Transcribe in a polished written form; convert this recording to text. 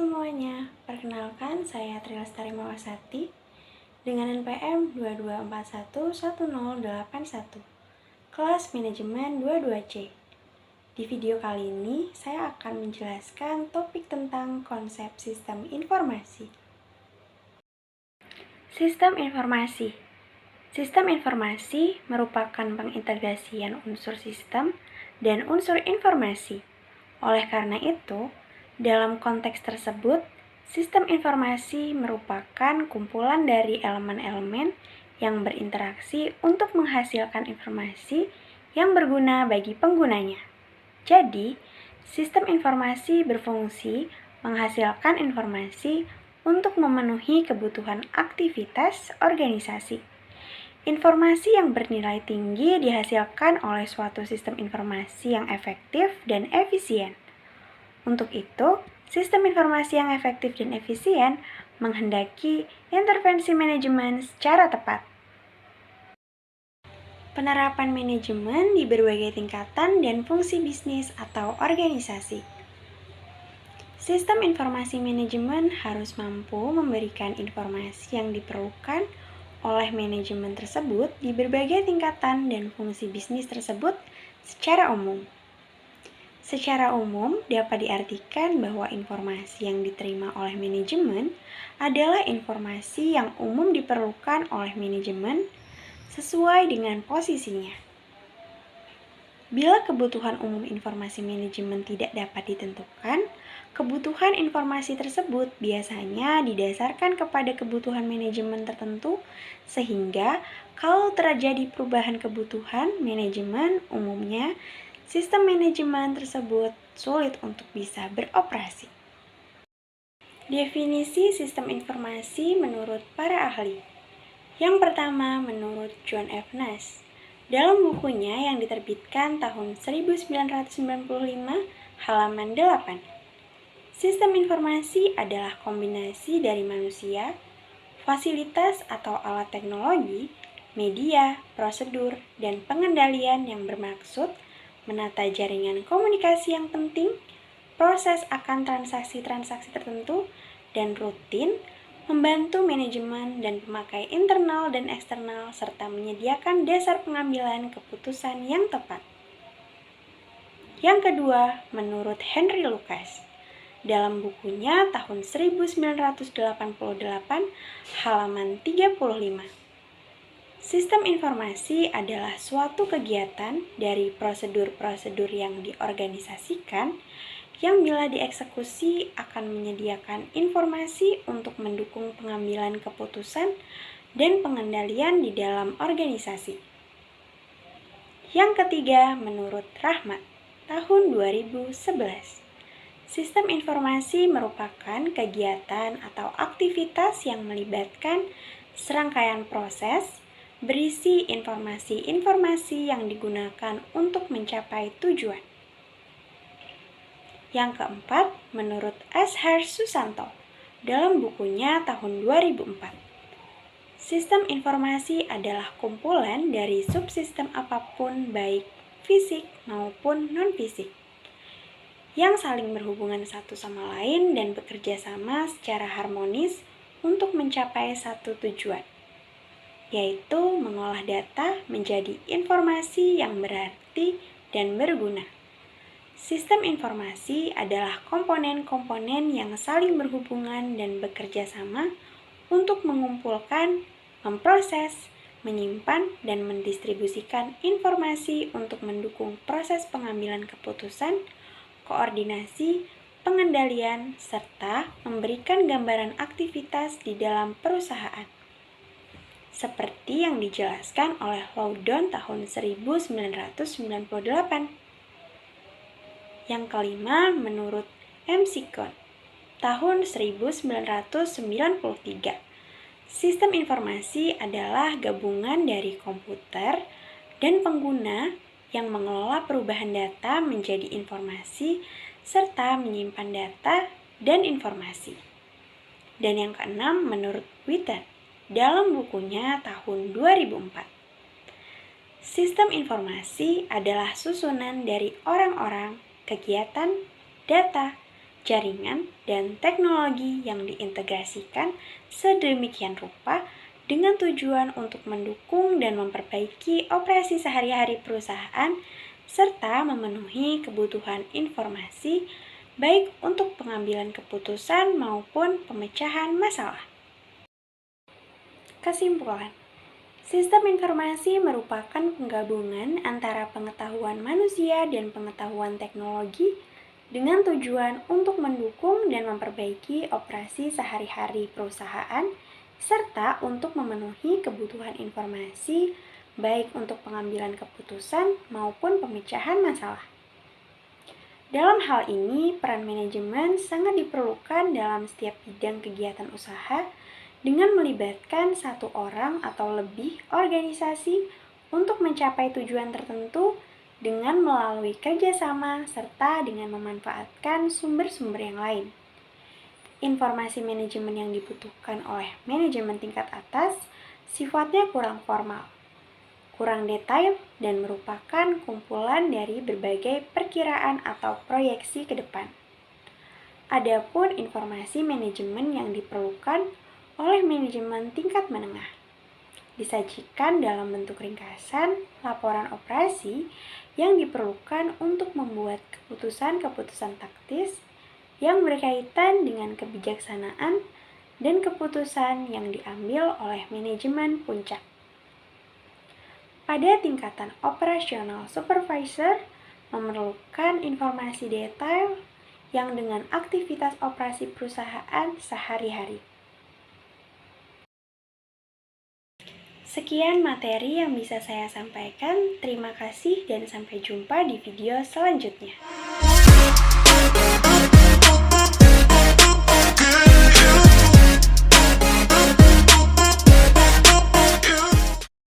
semuanya, perkenalkan saya Trilestari Mawasati dengan NPM 22411081, kelas manajemen 22C. Di video kali ini, saya akan menjelaskan topik tentang konsep sistem informasi. Sistem informasi. Sistem informasi merupakan pengintegrasian unsur sistem dan unsur informasi. Oleh karena itu, dalam konteks tersebut, sistem informasi merupakan kumpulan dari elemen-elemen yang berinteraksi untuk menghasilkan informasi yang berguna bagi penggunanya. Jadi, sistem informasi berfungsi menghasilkan informasi untuk memenuhi kebutuhan aktivitas organisasi. Informasi yang bernilai tinggi dihasilkan oleh suatu sistem informasi yang efektif dan efisien. Untuk itu, sistem informasi yang efektif dan efisien menghendaki intervensi manajemen secara tepat. Penerapan manajemen di berbagai tingkatan dan fungsi bisnis atau organisasi. Sistem informasi manajemen harus mampu memberikan informasi yang diperlukan oleh manajemen tersebut di berbagai tingkatan dan fungsi bisnis tersebut secara umum. Secara umum, dapat diartikan bahwa informasi yang diterima oleh manajemen adalah informasi yang umum diperlukan oleh manajemen sesuai dengan posisinya. Bila kebutuhan umum informasi manajemen tidak dapat ditentukan, kebutuhan informasi tersebut biasanya didasarkan kepada kebutuhan manajemen tertentu, sehingga kalau terjadi perubahan kebutuhan manajemen umumnya, sistem manajemen tersebut sulit untuk bisa beroperasi. Definisi sistem informasi menurut para ahli. Yang pertama, menurut John F. Nash. Dalam bukunya yang diterbitkan tahun 1995, halaman 8. Sistem informasi adalah kombinasi dari manusia, fasilitas atau alat teknologi, media, prosedur, dan pengendalian yang bermaksud menata jaringan komunikasi yang penting, proses akan transaksi-transaksi tertentu, dan rutin, membantu manajemen dan pemakai internal dan eksternal, serta menyediakan dasar pengambilan keputusan yang tepat. Yang kedua, menurut Henry Lucas, dalam bukunya tahun 1988, halaman 35. Sistem informasi adalah suatu kegiatan dari prosedur-prosedur yang diorganisasikan yang bila dieksekusi akan menyediakan informasi untuk mendukung pengambilan keputusan dan pengendalian di dalam organisasi. Yang ketiga, menurut Rahmat, tahun 2011. Sistem informasi merupakan kegiatan atau aktivitas yang melibatkan serangkaian proses berisi informasi-informasi yang digunakan untuk mencapai tujuan. Yang keempat, menurut Ashar Susanto, dalam bukunya tahun 2004. Sistem informasi adalah kumpulan dari subsistem apapun baik fisik maupun non-fisik, yang saling berhubungan satu sama lain dan bekerja sama secara harmonis untuk mencapai satu tujuan, yaitu mengolah data menjadi informasi yang berarti dan berguna. Sistem informasi adalah komponen-komponen yang saling berhubungan dan bekerja sama untuk mengumpulkan, memproses, menyimpan, dan mendistribusikan informasi untuk mendukung proses pengambilan keputusan, koordinasi, pengendalian, serta memberikan gambaran aktivitas di dalam perusahaan. Seperti yang dijelaskan oleh Loudon tahun 1998. Yang kelima, menurut McCone, tahun 1993. Sistem informasi adalah gabungan dari komputer dan pengguna yang mengelola perubahan data menjadi informasi serta menyimpan data dan informasi. Dan yang keenam, menurut Witten, dalam bukunya tahun 2004. Sistem informasi adalah susunan dari orang-orang, kegiatan, data, jaringan, dan teknologi yang diintegrasikan sedemikian rupa dengan tujuan untuk mendukung dan memperbaiki operasi sehari-hari perusahaan serta memenuhi kebutuhan informasi baik untuk pengambilan keputusan maupun pemecahan masalah. Kesimpulan, sistem informasi merupakan penggabungan antara pengetahuan manusia dan pengetahuan teknologi dengan tujuan untuk mendukung dan memperbaiki operasi sehari-hari perusahaan serta untuk memenuhi kebutuhan informasi baik untuk pengambilan keputusan maupun pemecahan masalah. Dalam hal ini, peran manajemen sangat diperlukan dalam setiap bidang kegiatan usaha dengan melibatkan satu orang atau lebih organisasi untuk mencapai tujuan tertentu dengan melalui kerjasama serta dengan memanfaatkan sumber-sumber yang lain. Informasi manajemen yang dibutuhkan oleh manajemen tingkat atas sifatnya kurang formal, kurang detail, dan merupakan kumpulan dari berbagai perkiraan atau proyeksi ke depan. Adapun informasi manajemen yang diperlukan oleh manajemen tingkat menengah disajikan dalam bentuk ringkasan laporan operasi yang diperlukan untuk membuat keputusan-keputusan taktis yang berkaitan dengan kebijaksanaan dan keputusan yang diambil oleh manajemen puncak. Pada tingkatan operasional supervisor memerlukan informasi detail yang dengan aktivitas operasi perusahaan sehari-hari. Sekian materi yang bisa saya sampaikan. Terima kasih dan sampai jumpa di video selanjutnya.